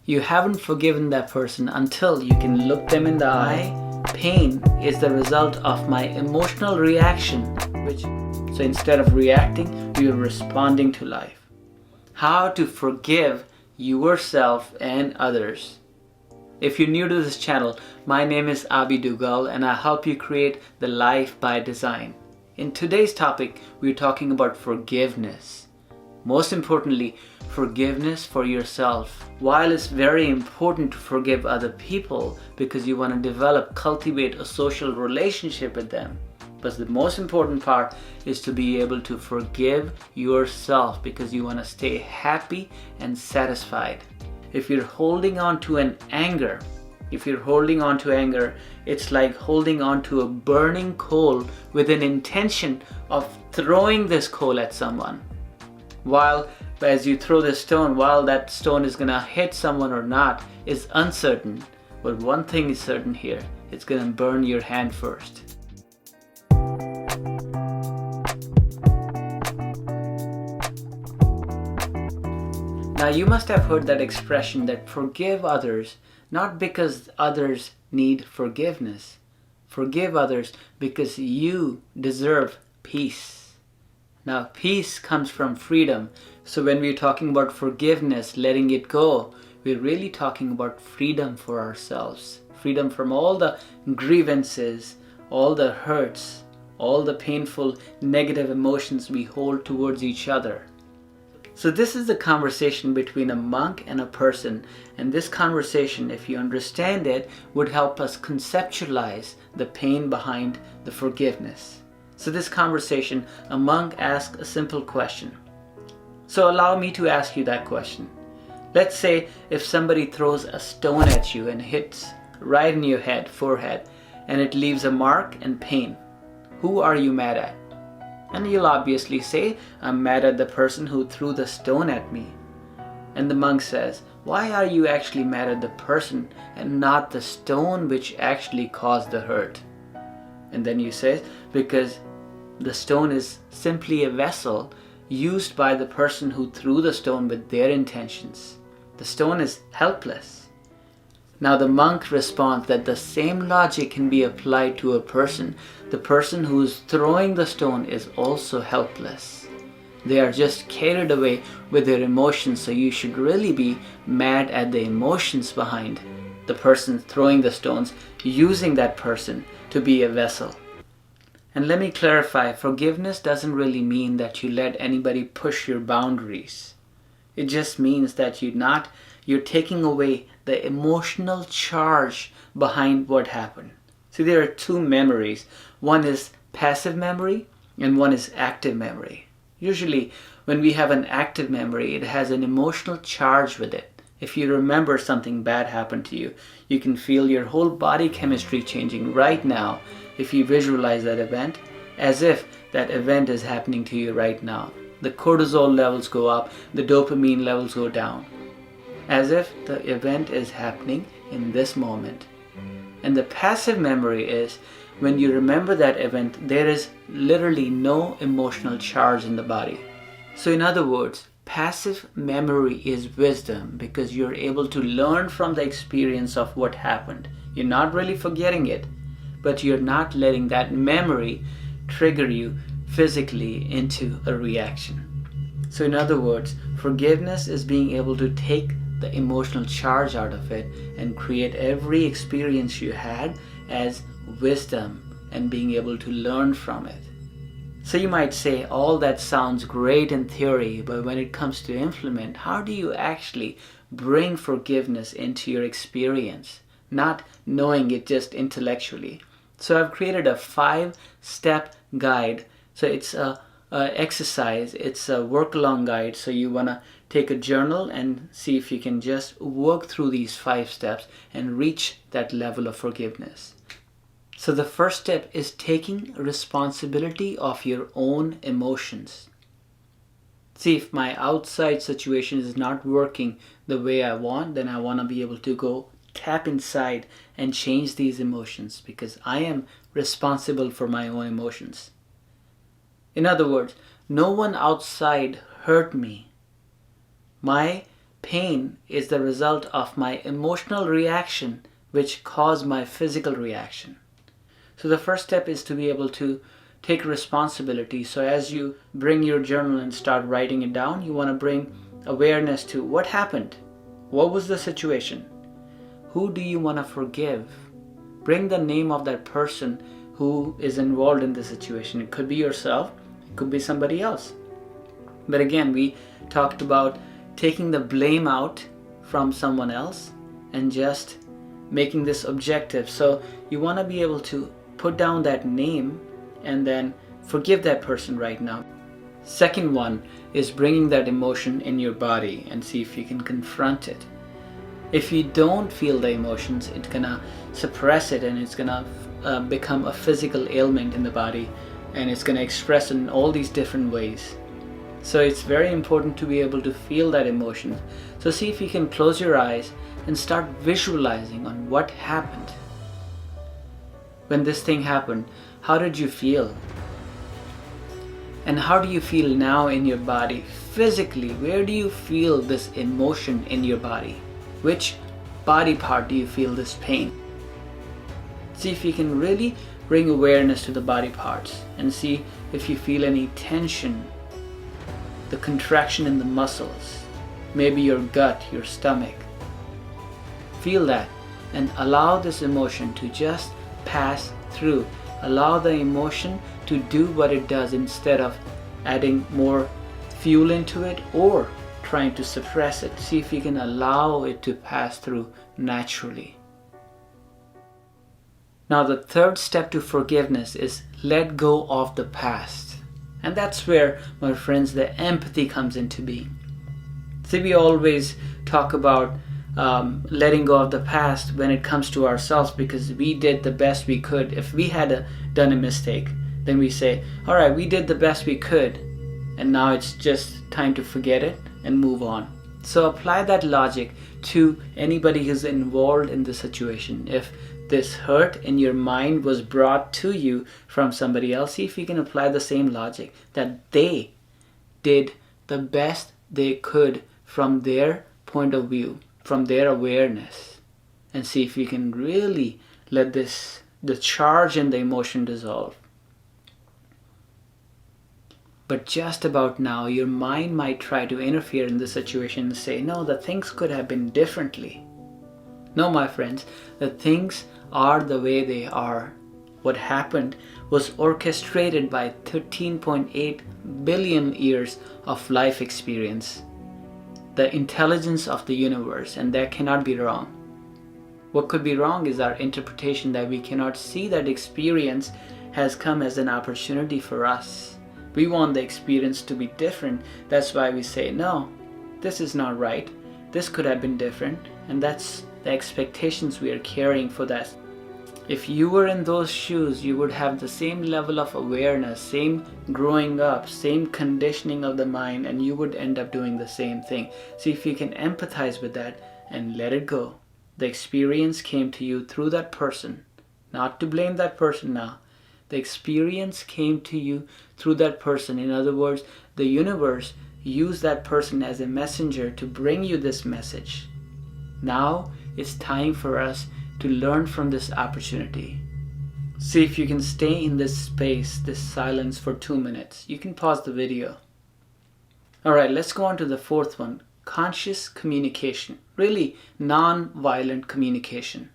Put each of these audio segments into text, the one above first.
You haven't forgiven that person until you can look them in the eye. Pain is the result of my emotional reaction, so instead of reacting, you're responding to life. How to forgive yourself and others. If you're new to this channel, my name is Abhi Dugal and I help you create the life by design. In today's topic, we're talking about forgiveness. Most importantly, forgiveness for yourself. While it's very important to forgive other people because you want to cultivate a social relationship with them, but the most important part is to be able to forgive yourself because you want to stay happy and satisfied. If you're holding on to anger, it's like holding on to a burning coal with an intention of throwing this coal at someone. While as you throw the stone, while that stone is going to hit someone or not is uncertain. But one thing is certain here, it's going to burn your hand first. Now you must have heard that expression that forgive others not because others need forgiveness. Forgive others because you deserve peace. Now peace comes from freedom. So when we're talking about forgiveness, letting it go, we're really talking about freedom for ourselves. Freedom from all the grievances, all the hurts, all the painful negative emotions we hold towards each other. So this is the conversation between a monk and a person, and this conversation, if you understand it, would help us conceptualize the pain behind the forgiveness. So this conversation, a monk asks a simple question. So allow me to ask you that question. Let's say if somebody throws a stone at you and hits right in your forehead, and it leaves a mark and pain. Who are you mad at? And you'll obviously say, I'm mad at the person who threw the stone at me. And the monk says, why are you actually mad at the person and not the stone which actually caused the hurt? And then you say, because the stone is simply a vessel used by the person who threw the stone with their intentions. The stone is helpless. Now the monk responds that the same logic can be applied to a person. The person who is throwing the stone is also helpless. They are just carried away with their emotions, so you should really be mad at the emotions behind the person throwing the stones, using that person to be a vessel. And let me clarify, forgiveness doesn't really mean that you let anybody push your boundaries. It just means that you're taking away the emotional charge behind what happened. See, there are two memories. One is passive memory and one is active memory. Usually when we have an active memory, it has an emotional charge with it. If you remember something bad happened to you, you can feel your whole body chemistry changing right now if you visualize that event as if that event is happening to you right now. The cortisol levels go up, the dopamine levels go down, as if the event is happening in this moment. And the passive memory is when you remember that event, there is literally no emotional charge in the body. So in other words, passive memory is wisdom because you're able to learn from the experience of what happened. You're not really forgetting it, but you're not letting that memory trigger you physically into a reaction. So in other words, forgiveness is being able to take the emotional charge out of it and create every experience you had as wisdom and being able to learn from it. So you might say, all that sounds great in theory, but when it comes to implement, how do you actually bring forgiveness into your experience, not knowing it just intellectually? So I've created a 5-step guide. So it's a exercise, it's a work-along guide. So you want to take a journal and see if you can just work through these 5 steps and reach that level of forgiveness. So the first step is taking responsibility of your own emotions. See, if my outside situation is not working the way I want, then I want to be able to go tap inside and change these emotions because I am responsible for my own emotions. In other words, no one outside hurt me. My pain is the result of my emotional reaction which caused my physical reaction. So the first step is to be able to take responsibility. So as you bring your journal and start writing it down, you want to bring awareness to what happened. What was the situation? Who do you want to forgive? Bring the name of that person who is involved in the situation. It could be yourself, it could be somebody else. But again, we talked about taking the blame out from someone else and just making this objective. So you want to be able to put down that name and then forgive that person right now. Second one is bringing that emotion in your body and see if you can confront it. If you don't feel the emotions, it's gonna suppress it and it's gonna become a physical ailment in the body, and it's gonna express in all these different ways. So it's very important to be able to feel that emotion. So see if you can close your eyes and start visualizing on what happened. When this thing happened, how did you feel? And how do you feel now in your body? Physically, where do you feel this emotion in your body? Which body part do you feel this pain? See if you can really bring awareness to the body parts and see if you feel any tension, the contraction in the muscles, maybe your gut, your stomach. Feel that and allow this emotion to just pass through. Allow the emotion to do what it does instead of adding more fuel into it or trying to suppress it. See if you can allow it to pass through naturally. Now the third step to forgiveness is let go of the past. And that's where, my friends, the empathy comes into being. See, we always talk about letting go of the past when it comes to ourselves because we did the best we could. If we had done a mistake, then we say, all right, we did the best we could, and now it's just time to forget it and move on. So apply that logic to anybody who's involved in the situation. If this hurt in your mind was brought to you from somebody else, see if you can apply the same logic that they did the best they could from their point of view, from their awareness, and see if you can really let the charge and the emotion dissolve. But just about now, your mind might try to interfere in the situation and say, no, the things could have been differently. No, my friends, the things are the way they are. What happened was orchestrated by 13.8 billion years of life experience, the intelligence of the universe, and that cannot be wrong. What could be wrong is our interpretation that we cannot see that experience has come as an opportunity for us. We want the experience to be different. That's why we say, no, this is not right. This could have been different. And that's the expectations we are carrying for that. If you were in those shoes, you would have the same level of awareness, same growing up, same conditioning of the mind, and you would end up doing the same thing. See if you can empathize with that and let it go. The experience came to you through that person. Not to blame that person now. The experience came to you through that person. In other words, the universe used that person as a messenger to bring you this message. Now it's time for us to learn from this opportunity. See if you can stay in this space, this silence for 2 minutes. You can pause the video. Alright, let's go on to the fourth one. Conscious communication. Really non-violent communication.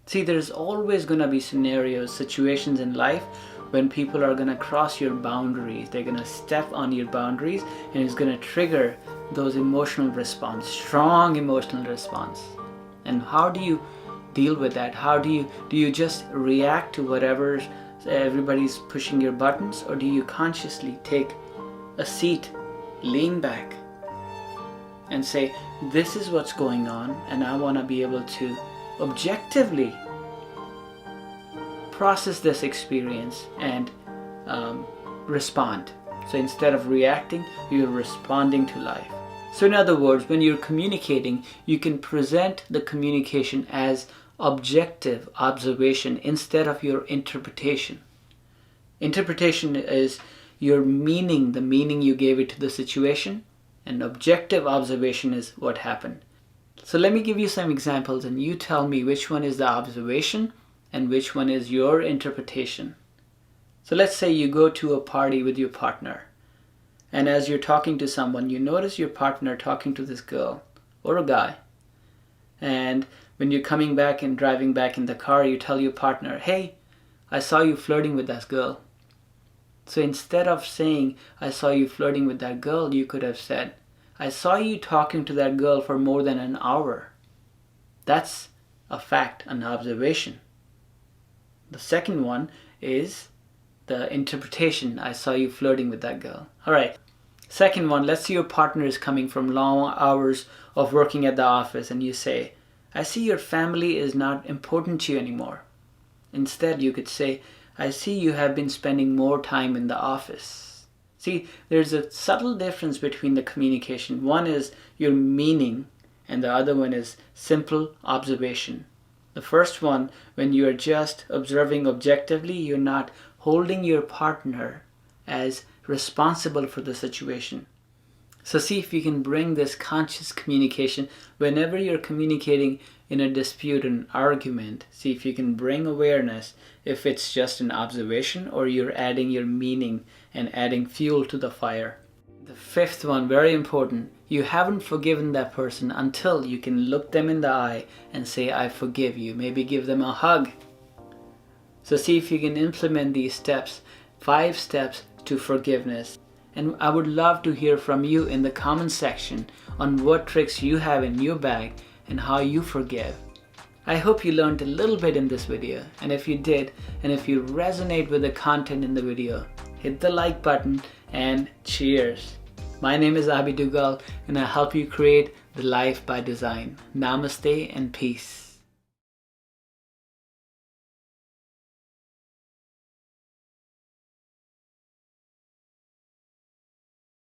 See, there's always going to be scenarios, situations in life when people are going to cross your boundaries. They're going to step on your boundaries and it's going to trigger those emotional response, strong emotional response. And how do you deal with that? How do you just react to whatever everybody's pushing your buttons, or do you consciously take a seat, lean back and say, this is what's going on and I want to be able to objectively process this experience and respond. So instead of reacting, you're responding to life. So in other words, when you're communicating, you can present the communication as objective observation instead of your interpretation. Interpretation is your meaning, the meaning you gave it to the situation, and objective observation is what happened. So let me give you some examples and you tell me which one is the observation and which one is your interpretation. So let's say you go to a party with your partner, and as you're talking to someone, you notice your partner talking to this girl or a guy. And when you're coming back and driving back in the car, you tell your partner, "Hey, I saw you flirting with that girl." So instead of saying, "I saw you flirting with that girl," you could have said, "I saw you talking to that girl for more than an hour." That's a fact, an observation. The second one is the interpretation. "I saw you flirting with that girl." All right. Second one, let's say your partner is coming from long hours of working at the office and you say, "I see your family is not important to you anymore." Instead, you could say, "I see you have been spending more time in the office." See, there's a subtle difference between the communication. One is your meaning and the other one is simple observation. The first one, when you're just observing objectively, you're not holding your partner as responsible for the situation. So see if you can bring this conscious communication whenever you're communicating in a dispute, an argument. See if you can bring awareness if it's just an observation or you're adding your meaning and adding fuel to the fire. The fifth one, very important, you haven't forgiven that person until you can look them in the eye and say, "I forgive you." Maybe give them a hug. So see if you can implement these steps, 5 steps to forgiveness. And I would love to hear from you in the comment section on what tricks you have in your bag and how you forgive. I hope you learned a little bit in this video, and if you did, and if you resonate with the content in the video, hit the like button and cheers. My name is Abhi Dugal and I help you create the life by design. Namaste and peace.